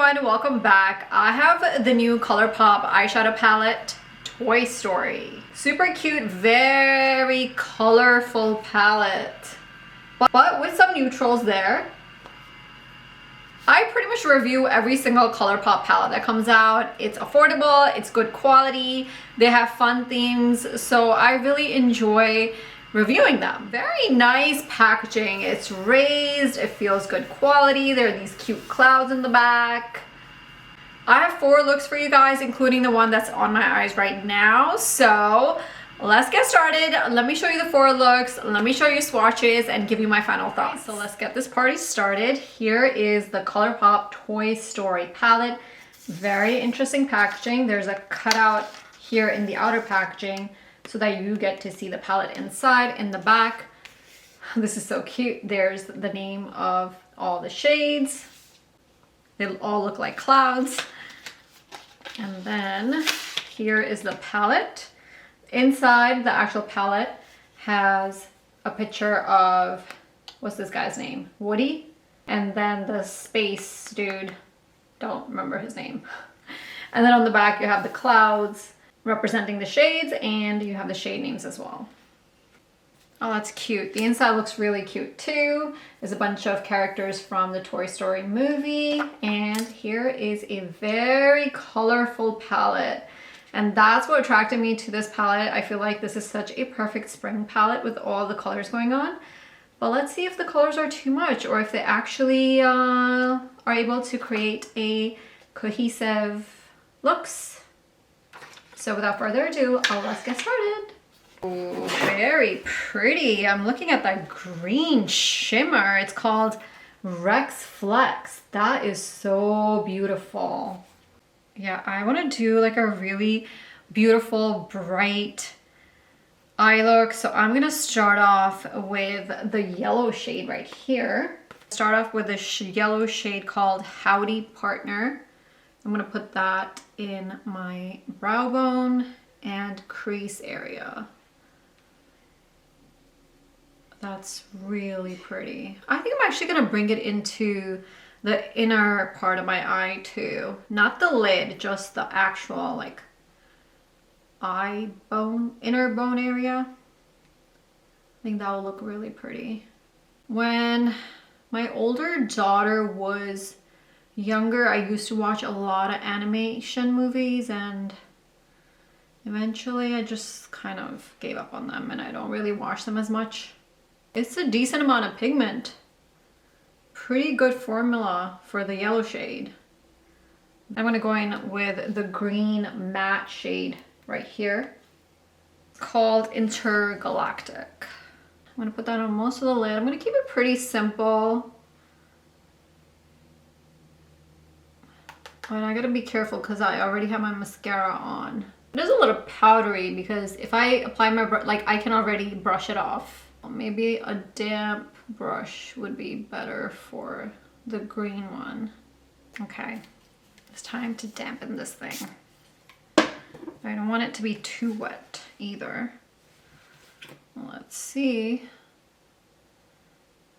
everyone, welcome back. I have the new Colourpop eyeshadow palette, Toy Story. Super cute, very colorful palette, but with some neutrals there. I pretty much review every single Colourpop palette that comes out. It's affordable, it's good quality, they have fun themes, so I really enjoy reviewing them. Very nice packaging. It's raised, it feels good quality. There are these cute clouds in the back. I have 4 looks for you guys, including the one that's on my eyes right now. So let's get started. Let me show you the 4 looks. Let me show you swatches and give you my final thoughts. So let's get this party started. Here is the Colourpop Toy Story palette. Very interesting packaging. There's a cutout here in the outer packaging so that you get to see the palette inside. In the back, this is so cute. There's the name of all the shades. They all look like clouds. And then here is the palette. Inside the actual palette has a picture of, what's this guy's name? Woody. And then the space dude, don't remember his name. And then on the back you have the clouds representing the shades, and you have the shade names as well. Oh, that's cute. The inside looks really cute too. There's a bunch of characters from the Toy Story movie, and here is a very colorful palette. And that's what attracted me to this palette. I feel like this is such a perfect spring palette with all the colors going on. But let's see if the colors are too much, or if they actually are able to create a cohesive looks. So without further ado, let's get started. Oh, very pretty. I'm looking at that green shimmer. It's called Rex Flex. That is so beautiful. Yeah, I want to do like a really beautiful, bright eye look. So I'm going to start off with the yellow shade right here. Start off with this yellow shade called Howdy Partner. I'm going to put that in my brow bone and crease area. That's really pretty. I think I'm actually going to bring it into the inner part of my eye too. Not the lid, just the actual like eye bone, inner bone area. I think that will look really pretty. When my older daughter was younger, I used to watch a lot of animation movies, and eventually I just kind of gave up on them and I don't really watch them as much. It's a decent amount of pigment. Pretty good formula for the yellow shade. I'm going to go in with the green matte shade right here. It's called Intergalactic. I'm going to put that on most of the lid. I'm going to keep it pretty simple. But I gotta be careful because I already have my mascara on. It is a little powdery because if I apply my brush, like I can already brush it off. Maybe a damp brush would be better for the green one. Okay, it's time to dampen this thing. I don't want it to be too wet either. Let's see.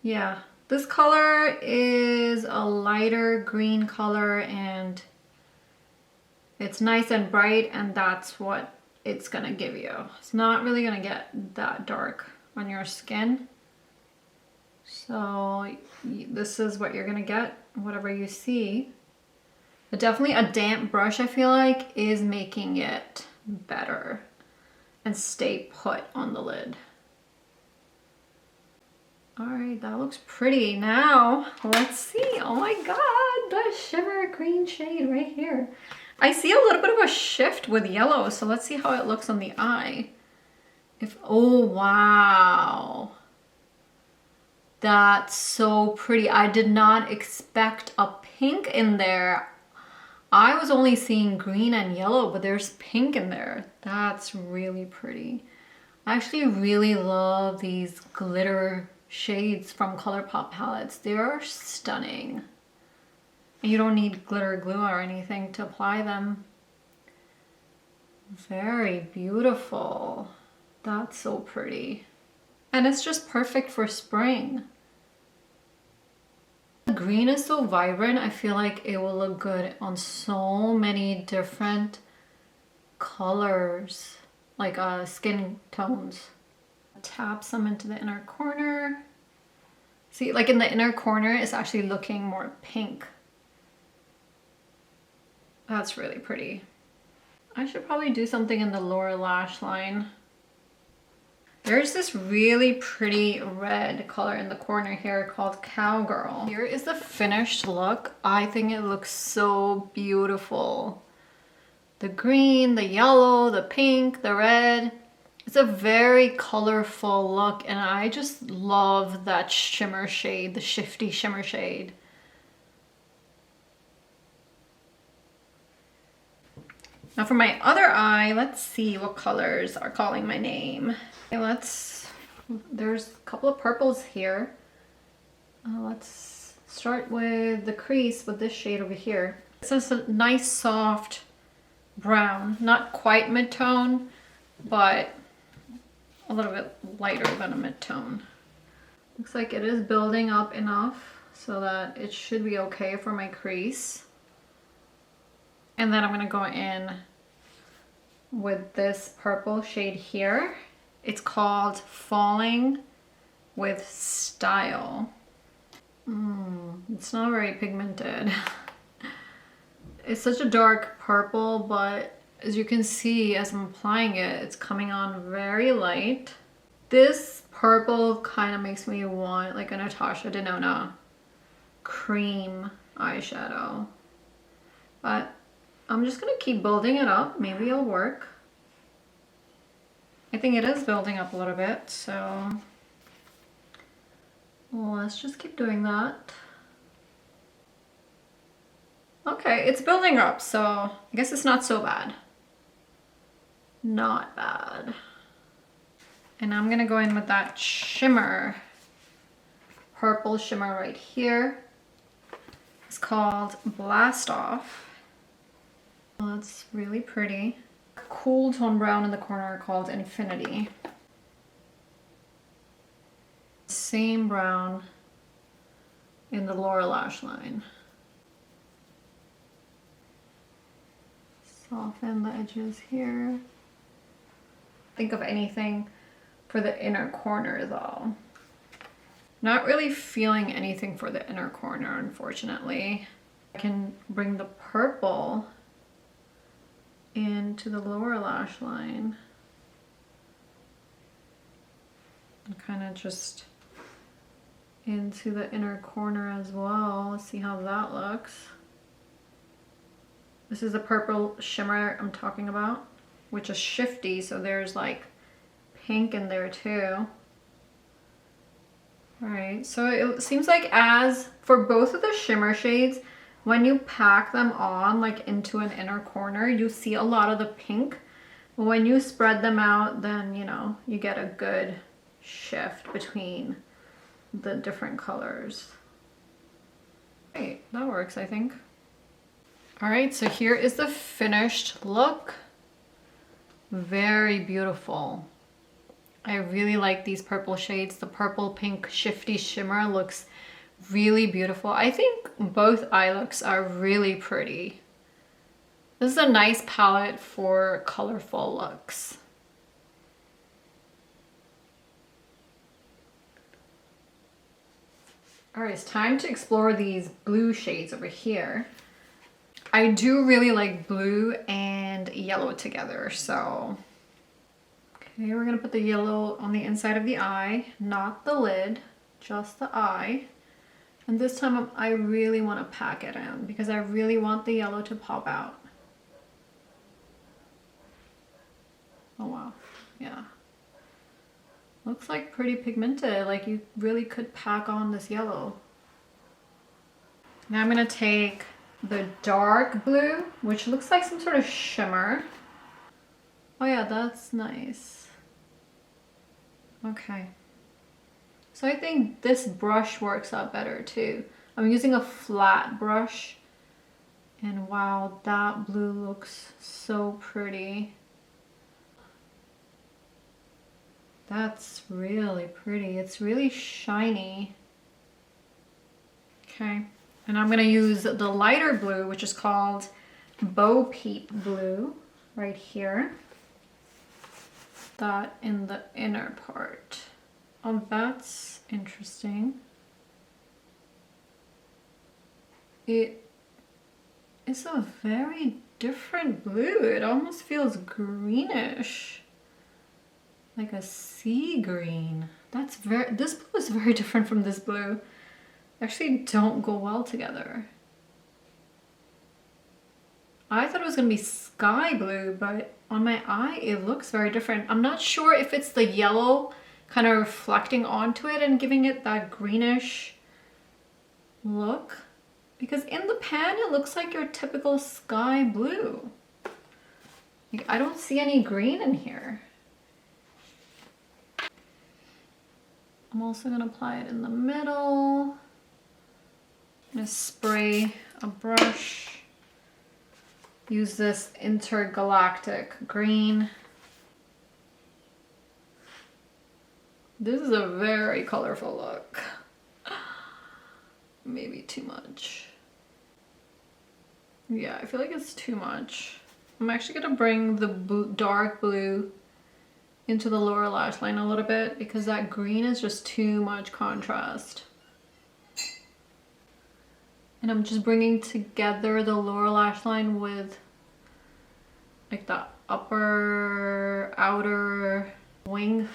Yeah. This color is a lighter green color, and it's nice and bright, and that's what it's gonna give you. It's not really gonna get that dark on your skin. So this is what you're gonna get, whatever you see. But definitely a damp brush, I feel like, is making it better and stay put on the lid. All right, that looks pretty. Now, let's see. Oh my God, the shimmer green shade right here. I see a little bit of a shift with yellow, so let's see how it looks on the eye. Oh, wow. That's so pretty. I did not expect a pink in there. I was only seeing green and yellow, but there's pink in there. That's really pretty. I actually really love these glitter shades from Colourpop palettes. They are stunning. You don't need glitter glue or anything to apply them. Very beautiful. That's so pretty. And it's just perfect for spring. green is so vibrant, I feel like it will look good on so many different colors, like skin tones. Tap some into the inner corner. See, like in the inner corner, it's actually looking more pink. That's really pretty. I should probably do something in the lower lash line. There's this really pretty red color in the corner here called Cowgirl. Here is the finished look. I think it looks so beautiful. The green, the yellow, the pink, the red. It's a very colorful look, and I just love that shimmer shade, the shifty shimmer shade. Now for my other eye, let's see what colors are calling my name. Okay, there's a couple of purples here. Let's start with the crease with this shade over here. This is a nice soft brown, not quite mid-tone, but a little bit lighter than a mid-tone. Looks like it is building up enough so that it should be okay for my crease. And then I'm gonna go in with this purple shade here. It's called Falling with Style. It's not very pigmented. It's such a dark purple, but as you can see, as I'm applying it, it's coming on very light. This purple kind of makes me want like a Natasha Denona cream eyeshadow. But I'm just gonna keep building it up. Maybe it'll work. I think it is building up a little bit, so let's just keep doing that. Okay, it's building up, so I guess it's not so bad. Not bad. And I'm gonna go in with that shimmer, purple shimmer right here. It's called Blast Off. Oh, that's really pretty. Cool tone brown in the corner called Infinity. Same brown in the lower lash line. Soften the edges here. Think of anything for the inner corner though. Not really feeling anything for the inner corner, unfortunately. I can bring the purple into the lower lash line and kind of just into the inner corner as well. Let's see how that looks. This is the purple shimmer I'm talking about, which is shifty, so there's like pink in there too. All right, so it seems like as for both of the shimmer shades, when you pack them on like into an inner corner, you see a lot of the pink. When you spread them out, then you know, you get a good shift between the different colors. Right, that works, I think. All right, so here is the finished look. Very beautiful. I really like these purple shades. The purple pink shifty shimmer looks really beautiful. I think both eye looks are really pretty. This is a nice palette for colorful looks. All right, it's time to explore these blue shades over here. I do really like blue and yellow together, so okay, we're gonna put the yellow on the inside of the eye, not the lid, just the eye. And this time I really want to pack it in because I really want the yellow to pop out. Oh wow, yeah. Looks like pretty pigmented, like you really could pack on this yellow. Now I'm gonna take the dark blue, which looks like some sort of shimmer. Oh yeah, that's nice. Okay. So I think this brush works out better too. I'm using a flat brush, and wow, that blue looks so pretty. That's really pretty. It's really shiny. Okay, and I'm gonna use the lighter blue, which is called Bo Peep Blue, right here. That in the inner part. Oh, that's interesting. It is a very different blue. It almost feels greenish, like a sea green. This blue is very different from this blue. They actually don't go well together. I thought it was gonna be sky blue, but on my eye it looks very different. I'm not sure if it's the yellow kind of reflecting onto it and giving it that greenish look, because in the pan it looks like your typical sky blue. Like, I don't see any green in here. I'm also gonna apply it in the middle. I'm gonna spray a brush. Use this intergalactic green. This is a very colorful look. Maybe too much. Yeah, I feel like it's too much. I'm actually gonna bring the dark blue into the lower lash line a little bit because that green is just too much contrast. And I'm just bringing together the lower lash line with like the outer wing.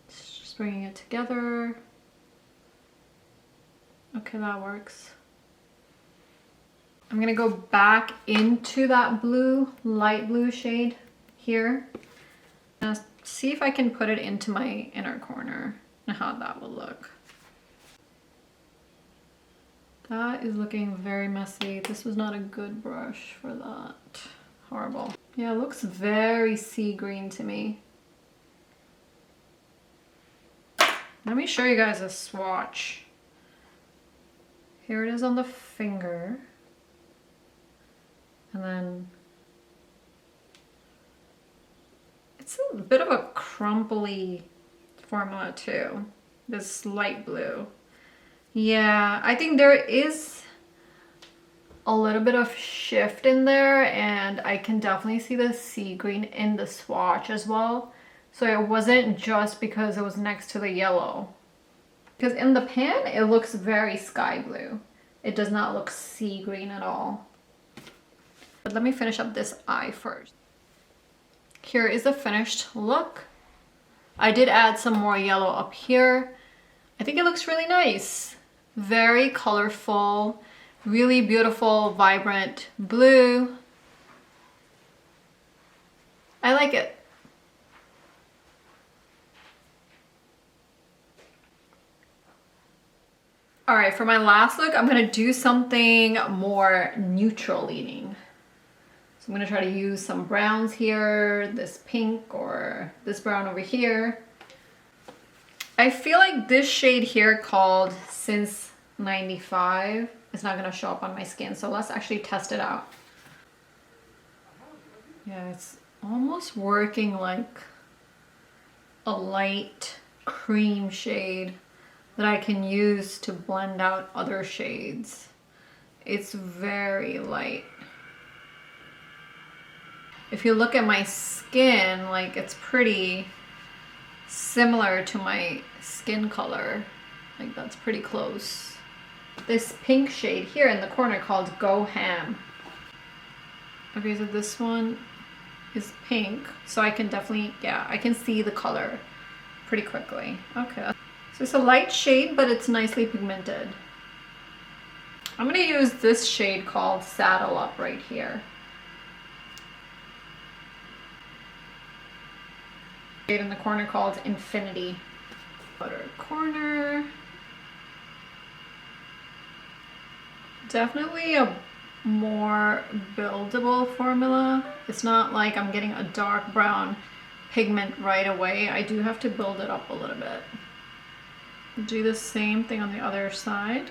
Just bringing it together. Okay, that works. I'm gonna go back into that blue, light blue shade here. And see if I can put it into my inner corner and how that will look. That is looking very messy. This was not a good brush for that. Horrible. Yeah, it looks very sea green to me. Let me show you guys a swatch. Here it is on the finger. And then it's a bit of a crumply formula too. This light blue. Yeah, I think there is a little bit of shift in there, and I can definitely see the sea green in the swatch as well. So it wasn't just because it was next to the yellow. Because in the pan, it looks very sky blue. It does not look sea green at all. But let me finish up this eye first. Here is the finished look. I did add some more yellow up here. I think it looks really nice. Very colorful, really beautiful, vibrant blue. I like it. All right, for my last look, I'm gonna do something more neutral leaning. So I'm gonna try to use some browns here, this pink or this brown over here. I feel like this shade here called Since 95 is not gonna show up on my skin, so let's actually test it out. Yeah, it's almost working like a light cream shade that I can use to blend out other shades. It's very light. If you look at my skin, like it's pretty similar to my skin color. Like that's pretty close. This pink shade here in the corner called Go Ham. Okay, so this one is pink, so I can definitely, yeah, I can see the color pretty quickly. Okay, so it's a light shade, but it's nicely pigmented. I'm gonna use this shade called Saddle Up right here. Shade in the corner called Infinity. Outer corner. Definitely a more buildable formula. It's not like I'm getting a dark brown pigment right away. I do have to build it up a little bit. Do the same thing on the other side.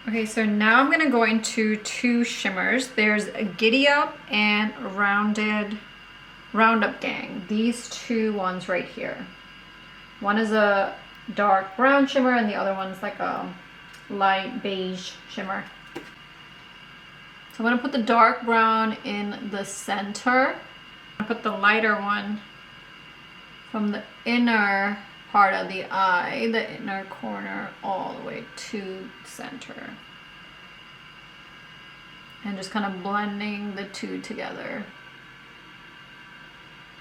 Okay, so now I'm gonna go into two shimmers. There's a Giddy Up and Rounded Roundup Gang. These two ones right here. One is a dark brown shimmer and the other one's like a light beige shimmer. So I'm going to put the dark brown in the center. I put the lighter one from the inner part of the eye, the inner corner, all the way to center. And just kind of blending the two together.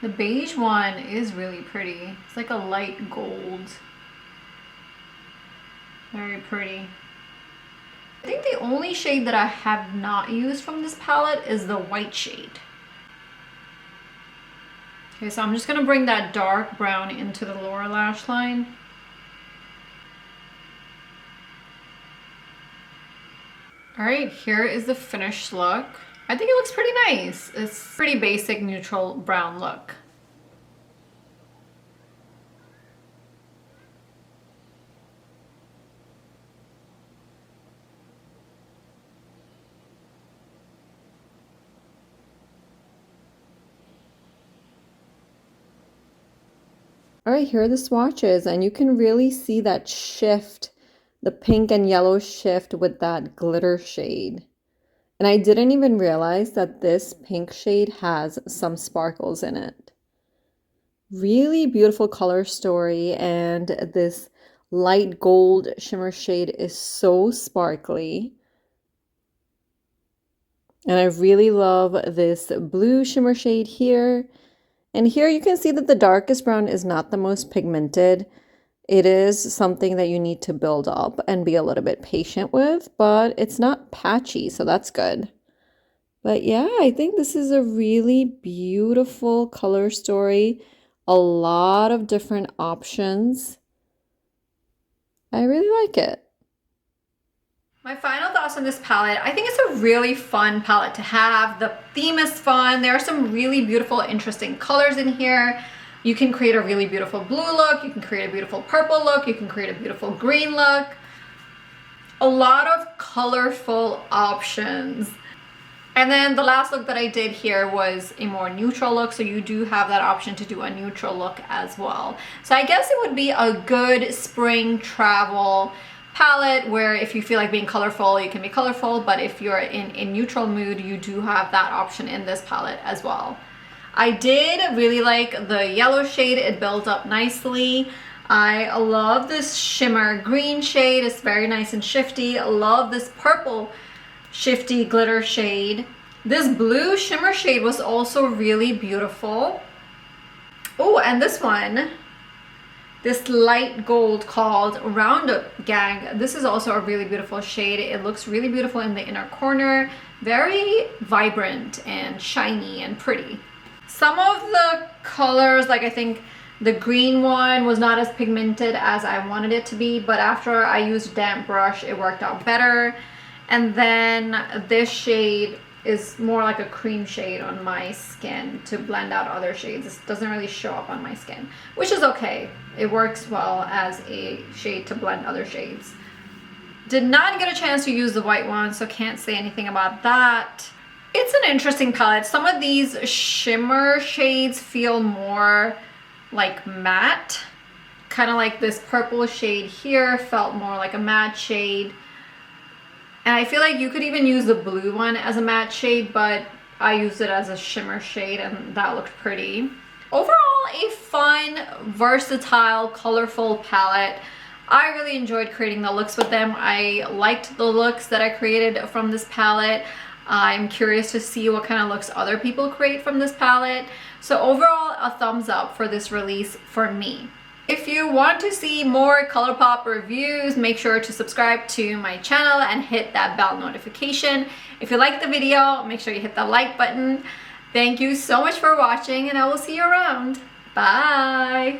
The beige one is really pretty. It's like a light gold. Very pretty. I think the only shade that I have not used from this palette is the white shade. Okay, so I'm just gonna bring that dark brown into the lower lash line. All right, here is the finished look. I think it looks pretty nice. It's pretty basic neutral brown look. All right, here are the swatches, and you can really see that shift, the pink and yellow shift with that glitter shade. And I didn't even realize that this pink shade has some sparkles in it. Really beautiful color story, and this light gold shimmer shade is so sparkly. And I really love this blue shimmer shade here. And here you can see that the darkest brown is not the most pigmented. It is something that you need to build up and be a little bit patient with, but it's not patchy, so that's good. But yeah, I think this is a really beautiful color story. A lot of different options. I really like it. My final thoughts on this palette, I think it's a really fun palette to have. The theme is fun. There are some really beautiful, interesting colors in here. You can create a really beautiful blue look. You can create a beautiful purple look. You can create a beautiful green look. A lot of colorful options. And then the last look that I did here was a more neutral look. So you do have that option to do a neutral look as well. So I guess it would be a good spring travel palette where if you feel like being colorful, you can be colorful, but if you're in a neutral mood, you do have that option in this palette as well. I did really like the yellow shade. It builds up nicely. I love this shimmer green shade. It's very nice and shifty. I love this purple shifty glitter shade. This blue shimmer shade was also really beautiful. Oh, and this one, this light gold called Roundup Gang. This is also a really beautiful shade. It looks really beautiful in the inner corner. Very vibrant and shiny and pretty. Some of the colors, like I think the green one was not as pigmented as I wanted it to be, but after I used a damp brush, it worked out better. And then this shade is more like a cream shade on my skin to blend out other shades. This doesn't really show up on my skin, which is okay. It works well as a shade to blend other shades. Did not get a chance to use the white one, so can't say anything about that. It's an interesting palette. Some of these shimmer shades feel more like matte. Kind of like this purple shade here felt more like a matte shade. And I feel like you could even use the blue one as a matte shade, but I used it as a shimmer shade and that looked pretty. Overall, a fun, versatile, colorful palette. I really enjoyed creating the looks with them. I liked the looks that I created from this palette. I'm curious to see what kind of looks other people create from this palette. So overall, a thumbs up for this release for me. If you want to see more Colourpop reviews, make sure to subscribe to my channel and hit that bell notification. If you liked the video, make sure you hit the like button. Thank you so much for watching, and I will see you around. Bye!